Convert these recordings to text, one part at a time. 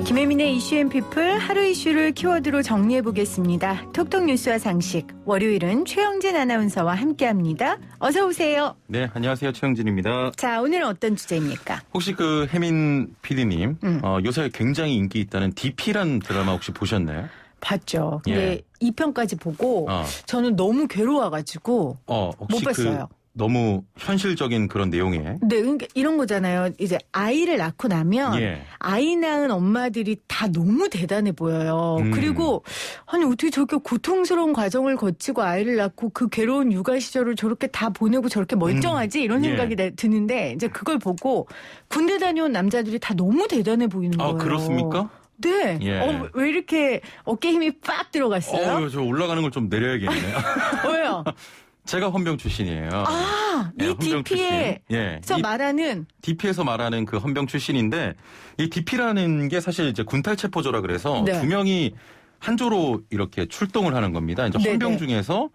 김혜민의 이슈앤피플 하루 이슈를 키워드로 정리해보겠습니다. 톡톡 뉴스와 상식, 월요일은 최영진 아나운서와 함께합니다. 어서 오세요. 네, 안녕하세요. 최영진입니다. 자, 오늘은 어떤 주제입니까? 혹시 그 혜민 PD님 요새 굉장히 인기 있다는 DP라는 드라마 혹시 보셨나요? 봤죠. 근데 2편까지 보고 저는 너무 괴로워가지고 혹시 못 봤어요. 너무 현실적인 그런 내용에. 네, 그러니까 이런 거잖아요. 이제 아이를 낳고 나면 아이 낳은 엄마들이 다 너무 대단해 보여요. 그리고 아니 어떻게 저렇게 고통스러운 과정을 거치고 아이를 낳고 그 괴로운 육아 시절을 저렇게 다 보내고 저렇게 멀쩡하지? 이런 생각이 드는데 이제 그걸 보고 군대 다녀온 남자들이 다 너무 대단해 보이는 거예요. 그렇습니까? 네. 왜 이렇게 어깨 힘이 빡 들어갔어요? 저 올라가는 걸 좀 내려야겠네요. 왜요? 제가 헌병 출신이에요. 이 DP에서 말하는 DP에서 말하는 그 헌병 출신인데 이 DP라는 게 사실 이제 군탈체포조라 그래서 두 명이 한 조로 이렇게 출동을 하는 겁니다. 이제 헌병 중에서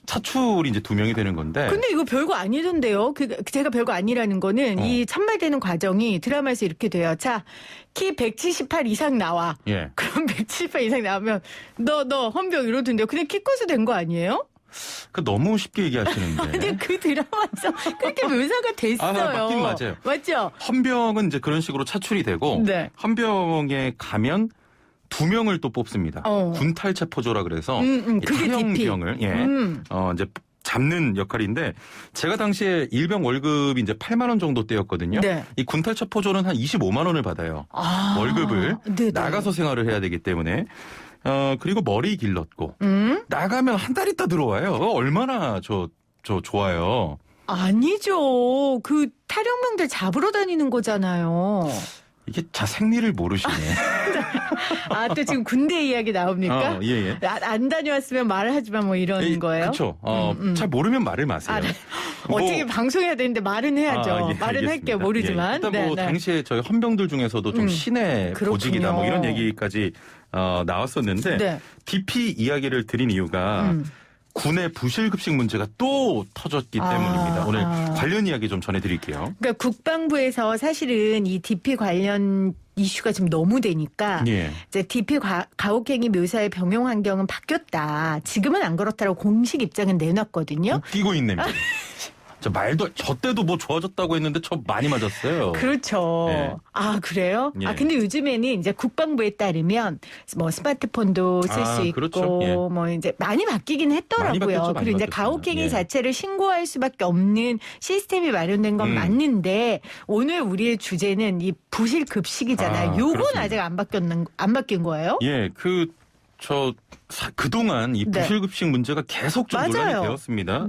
차출이 이제 2명이 되는 건데. 근데 이거 별거 아니던데요. 제가 별거 아니라는 거는 이 선발되는 과정이 드라마에서 이렇게 돼요. 자, 키 178 이상 나와. 그럼 178 이상 나오면 너 헌병 이러던데요. 그냥 키 커서 된 거 아니에요? 너무 쉽게 얘기하시는데. 근데 그 드라마에서 그렇게 묘사가 됐어요. 맞긴 맞아요. 맞죠? 헌병은 이제 그런 식으로 차출이 되고 헌병에 가면 2명을 또 뽑습니다. 군탈체포조라 그래서 사형병을 이제 잡는 역할인데 제가 당시에 일병 월급이 이제 8만 원 정도 대였거든요. 이 군탈체포조는 한 25만 원을 받아요. 월급을 나가서 생활을 해야 되기 때문에. 그리고 머리 길렀고 나가면 한 달 있다 들어와요. 얼마나 좋아요. 아니죠. 그 탈영병들 잡으러 다니는 거잖아요. 이게 생리를 모르시네. 또 지금 군대 이야기 나옵니까? 안 다녀왔으면 말을 하지 마 뭐 이런 거예요? 그렇죠. 잘 모르면 말을 마세요. 어떻게 방송해야 되는데 말은 해야죠. 말은 할게요. 모르지만. 일단 당시에 저희 헌병들 중에서도 좀 신의 보직이다 뭐 이런 얘기까지 나왔었는데 DP 이야기를 드린 이유가 군의 부실급식 문제가 또 터졌기 때문입니다. 오늘 관련 이야기 좀 전해드릴게요. 그러니까 국방부에서 사실은 이 DP 관련 이슈가 지금 너무 되니까 이제 DP 가혹행위 묘사의 병용 환경은 바뀌었다. 지금은 안 그렇다고 공식 입장은 내놨거든요. 웃기고 있네. 저 때도 뭐 좋아졌다고 했는데 저 많이 맞았어요. 그렇죠. 그래요? 근데 요즘에는 이제 국방부에 따르면 뭐 스마트폰도 쓸 수 있고 뭐 이제 많이 바뀌긴 했더라고요. 그리고 이제 가혹행위 자체를 신고할 수밖에 없는 시스템이 마련된 건 맞는데 오늘 우리의 주제는 이 부실 급식이잖아요. 요건 아직 안 바뀐 거예요? 그동안 이 부실급식 문제가 계속 좀 논란이 되었습니다.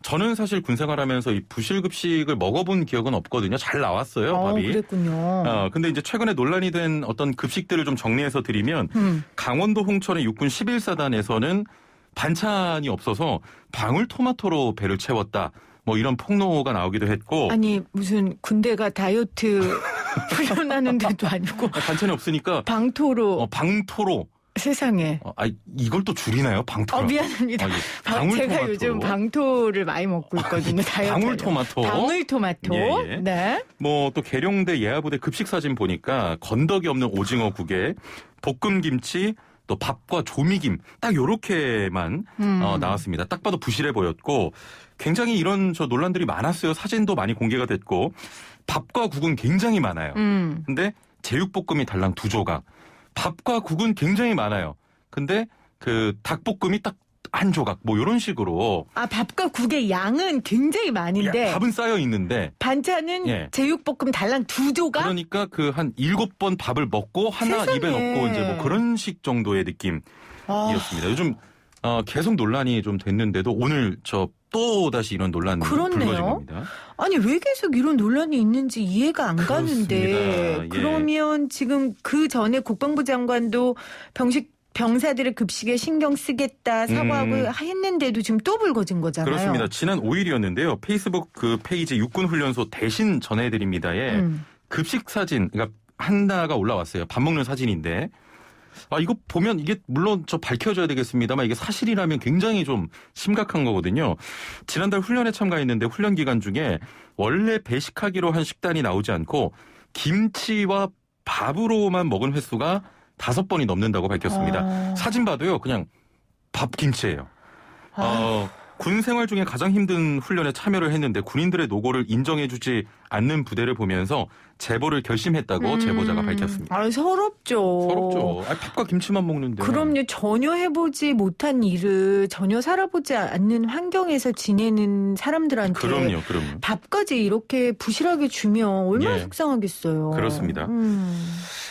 저는 사실 군생활하면서 이 부실급식을 먹어본 기억은 없거든요. 잘 나왔어요, 밥이. 그랬군요. 근데 이제 최근에 논란이 된 어떤 급식들을 좀 정리해서 드리면 강원도 홍천의 육군 11사단에서는 반찬이 없어서 방울토마토로 배를 채웠다. 뭐 이런 폭로가 나오기도 했고. 아니 무슨 군대가 다이어트 훈련하는 데도 아니고. 반찬이 없으니까. 방토로. 세상에. 이걸 또 줄이나요? 방토로. 미안합니다. 제가 요즘 방토를 많이 먹고 있거든요. 방울토마토. 네. 뭐 또 계룡대 예하부대 급식 사진 보니까 건더기 없는 오징어국에 볶음김치 또 밥과 조미김 딱 요렇게만 나왔습니다. 딱 봐도 부실해 보였고 굉장히 이런 논란들이 많았어요. 사진도 많이 공개가 됐고 밥과 국은 굉장히 많아요. 근데 제육볶음이 달랑 2조각. 밥과 국은 굉장히 많아요. 근데 그 닭볶음이 딱 한 조각 뭐 이런 식으로. 밥과 국의 양은 굉장히 많은데. 밥은 쌓여 있는데. 반찬은 제육볶음 달랑 2조각? 그러니까 그 한 7번 밥을 먹고 하나 세상에. 입에 넣고 이제 뭐 그런 식 정도의 느낌이었습니다. 요즘 계속 논란이 좀 됐는데도 오늘 또 다시 이런 논란이 불거진 겁니다. 아니 왜 계속 이런 논란이 있는지 이해가 안 가는데 그러면 지금 그 전에 국방부 장관도 병사들의 급식에 신경 쓰겠다 사과하고 했는데도 지금 또 불거진 거잖아요. 그렇습니다. 지난 5일이었는데요. 페이스북 그 페이지 육군훈련소 대신 전해드립니다에 급식 사진 그러니까 하나가 올라왔어요. 밥 먹는 사진인데 이거 보면 이게 물론 밝혀져야 되겠습니다만 이게 사실이라면 굉장히 좀 심각한 거거든요. 지난달 훈련에 참가했는데 훈련 기간 중에 원래 배식하기로 한 식단이 나오지 않고 김치와 밥으로만 먹은 횟수가 5번이 넘는다고 밝혔습니다. 사진 봐도요, 그냥 밥 김치예요. 군 생활 중에 가장 힘든 훈련에 참여를 했는데 군인들의 노고를 인정해주지 않는 부대를 보면서 제보를 결심했다고 제보자가 밝혔습니다. 서럽죠. 서럽죠. 밥과 김치만 먹는데. 그럼요. 전혀 해보지 못한 일을 전혀 살아보지 않는 환경에서 지내는 사람들한테 그럼요. 밥까지 이렇게 부실하게 주면 얼마나 속상하겠어요. 그렇습니다.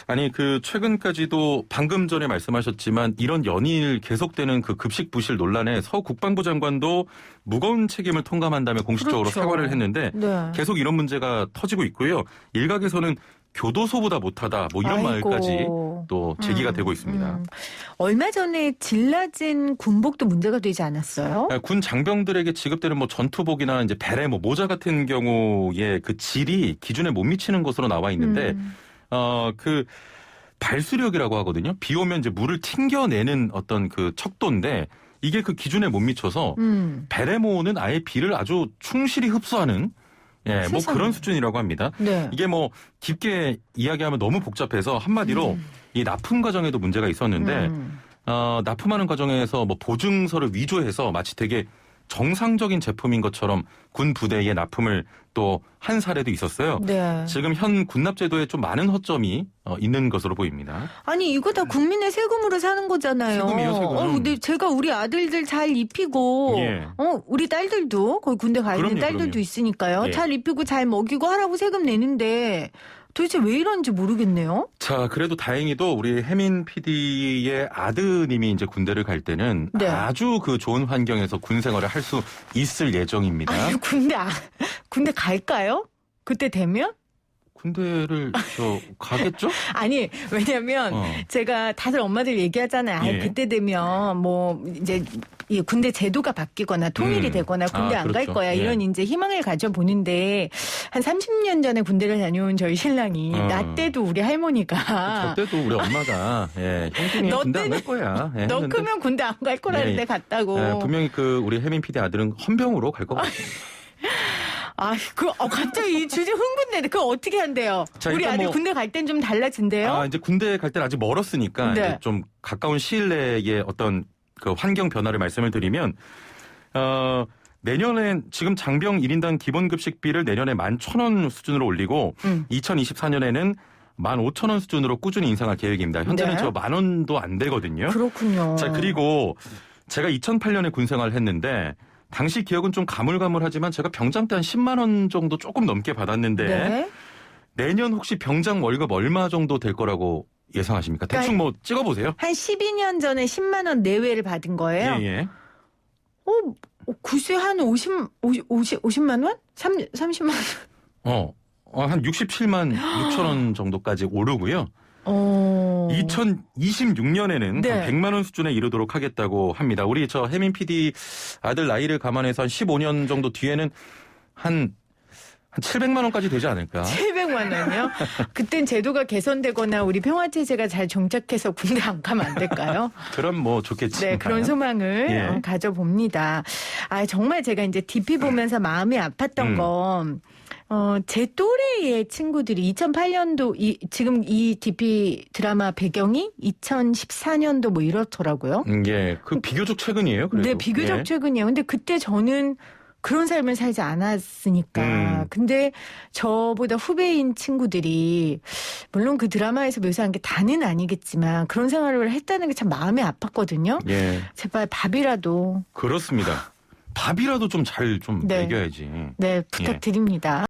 아니 최근까지도 방금 전에 말씀하셨지만 이런 연일 계속되는 그 급식 부실 논란에 서 국방부 장관도 무거운 책임을 통감한다며 공식적으로 사과를 했는데 계속 이런 문제가 터지고 있고요. 일각에서는 교도소보다 못하다 이런 말까지 또 제기가 되고 있습니다. 얼마 전에 질 낮은 군복도 문제가 되지 않았어요? 군 장병들에게 지급되는 전투복이나 이제 베레 모자 같은 경우에 그 질이 기준에 못 미치는 것으로 나와 있는데 발수력이라고 하거든요. 비 오면 이제 물을 튕겨내는 어떤 그 척도인데 이게 그 기준에 못 미쳐서 베레모는 아예 비를 아주 충실히 흡수하는 그런 수준이라고 합니다. 이게 깊게 이야기하면 너무 복잡해서 한마디로 이 납품 과정에도 문제가 있었는데 납품하는 과정에서 보증서를 위조해서 마치 되게 정상적인 제품인 것처럼 군 부대에 납품을 또 한 사례도 있었어요. 지금 현 군납제도에 좀 많은 허점이 있는 것으로 보입니다. 아니 이거 다 국민의 세금으로 사는 거잖아요. 세금이요, 세금. 근데 제가 우리 아들들 잘 입히고 우리 딸들도 거기 군대 가 있는 딸들도 있으니까요. 잘 입히고 잘 먹이고 하라고 세금 내는데 도대체 왜 이런지 모르겠네요. 자, 그래도 다행히도 우리 혜민 PD의 아드님이 이제 군대를 갈 때는 아주 그 좋은 환경에서 군 생활을 할 수 있을 예정입니다. 아니, 군대 갈까요? 그때 되면? 군대를 가겠죠? 아니 왜냐면 제가 다들 엄마들 얘기하잖아요. 그때 되면 이제 이 군대 제도가 바뀌거나 통일이 되거나 군대 안 갈 거야 이런 이제 희망을 가져보는데 한 30년 전에 군대를 다녀온 저희 신랑이 나 때도 우리 할머니가 저 때도 우리 엄마가 형준이 군대 안 갈 거야. 너 크면 군대 안 갈 거라는데 갔다고. 분명히 우리 혜민 PD 아들은 헌병으로 갈 것 같습니다. 갑자기 이 주제 흥분되네. 그거 어떻게 한대요? 자, 우리 아들 군대 갈 땐 좀 달라진대요? 이제 군대 갈 땐 아직 멀었으니까 이제 좀 가까운 시일 내에 어떤 그 환경 변화를 말씀을 드리면, 내년엔 지금 장병 1인당 기본급식비를 내년에 11,000원 수준으로 올리고, 2024년에는 15,000원 수준으로 꾸준히 인상할 계획입니다. 현재는 저 10,000원도 안 되거든요. 그렇군요. 자, 그리고 제가 2008년에 군 생활을 했는데, 당시 기억은 좀 가물가물하지만 제가 병장 때 한 10만 원 정도 조금 넘게 받았는데 내년 혹시 병장 월급 얼마 정도 될 거라고 예상하십니까? 대충 찍어보세요. 한 12년 전에 10만 원 내외를 받은 거예요? 예. 글쎄 한 50만 원? 30만 원? 한 67만 6천 원 정도까지 오르고요. 2026년에는 100만 원 수준에 이르도록 하겠다고 합니다. 우리 저 혜민 PD 아들 나이를 감안해서 한 15년 정도 뒤에는 한 700만 원까지 되지 않을까? 700만 원이요? 그땐 제도가 개선되거나 우리 평화체제가 잘 정착해서 군대 안 가면 안 될까요? 그럼 좋겠지. 네, 그런 소망을 가져봅니다. 정말 제가 이제 DP 보면서 마음이 아팠던 건 제 또래의 친구들이 2008년도 지금 이 DP 드라마 배경이 2014년도 이렇더라고요. 비교적 최근이에요. 그래도. 네, 비교적 최근이에요. 근데 그때 저는 그런 삶을 살지 않았으니까. 근데 저보다 후배인 친구들이 물론 그 드라마에서 묘사한 게 다는 아니겠지만 그런 생활을 했다는 게 참 마음이 아팠거든요. 제발 밥이라도. 그렇습니다. 밥이라도 좀 잘 먹여야지. 네, 부탁드립니다.